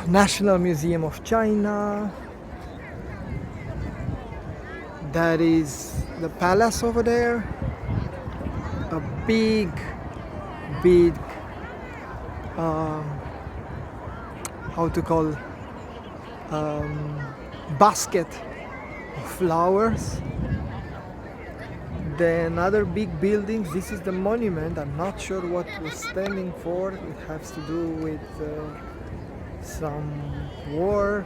National Museum of China. That is the palace over there. A big how to call basket of flowers. Then other big buildings. This is the monument. I'm not sure what it was standing for. It has to do with some war.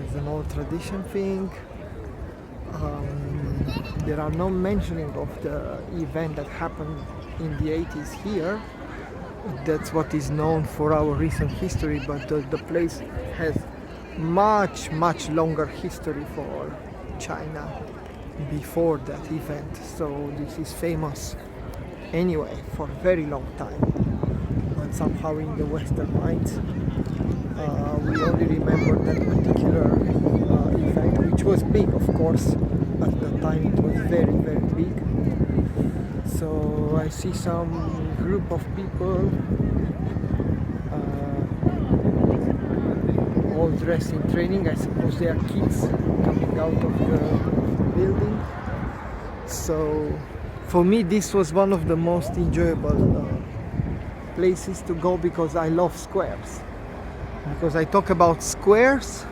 It's an old tradition thing. There are no mentioning of the event that happened in the 80s here. That's what is known for our recent history, but the place has much longer history for China before that event. So this is famous anyway for a very long time. But somehow in the Western minds, we only remember that particular event, which was big, of course. At the time it was very big. So I see some group of people all dressed in training. I suppose they are kids coming out of the building. So for me this was one of the most enjoyable places to go, because I love squares. Because I talk about squares,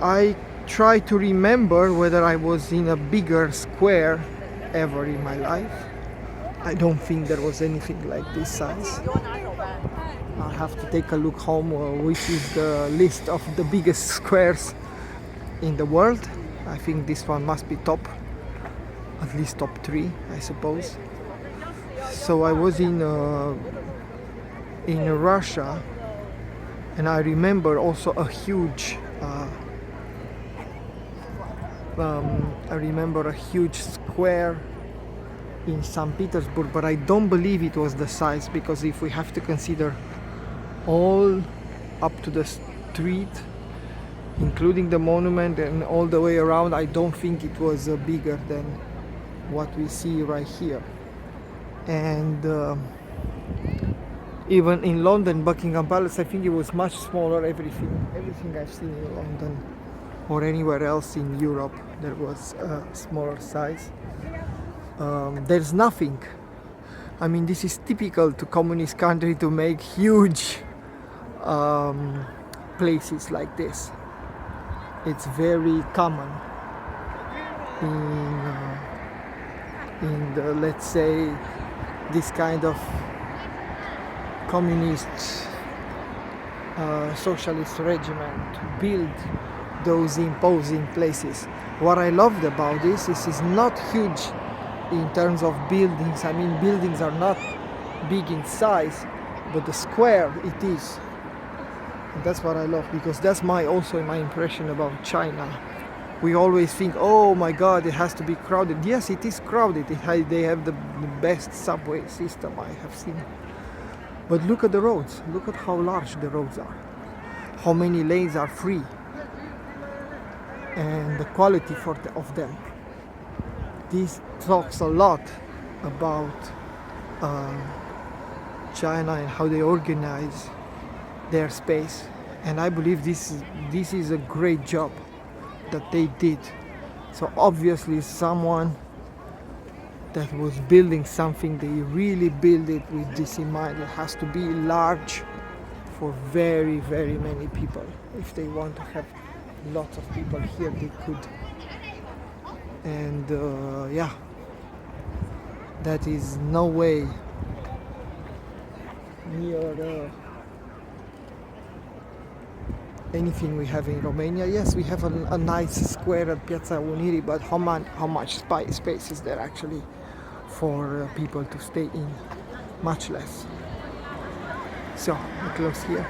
I try to remember whether I was in a bigger square ever in my life. I don't think there was anything like this size. I'll have to take a look home, which is the list of the biggest squares in the world. I think this one must be at least top 3, I suppose. So I was in Russia, and I remember also a huge square in St. Petersburg, but I don't believe it was the size, because if we have to consider all up to the street, including the monument and all the way around, I don't think it was bigger than what we see right here. And even in London, Buckingham Palace, I think it was much smaller. Everything I've seen in London or anywhere else in Europe, there was a smaller size. There's nothing. I mean, this is typical to communist country to make huge places like this. It's very common in the, let's say, this kind of communist socialist regime to build those imposing places. What I loved about this is it's not huge in terms of buildings. I mean, buildings are not big in size, but the square it is. And that's what I love, because that's also my impression about China. We always think, oh my God, it has to be crowded. Yes, it is crowded. They have the best subway system I have seen. But look at the roads. Look at how large the roads are. How many lanes are free. And the quality of them. This talks a lot about China and how they organize their space. And I believe this is a great job that they did. So obviously someone that was building something, they really build it with this in mind. It has to be large for very many people. If they want to have lots of people here, they could. And yeah, that is no way near anything we have in Romania. Yes, we have a nice square at Piazza Unirii, but how much space is there actually for people to stay in? Much less. So we close here.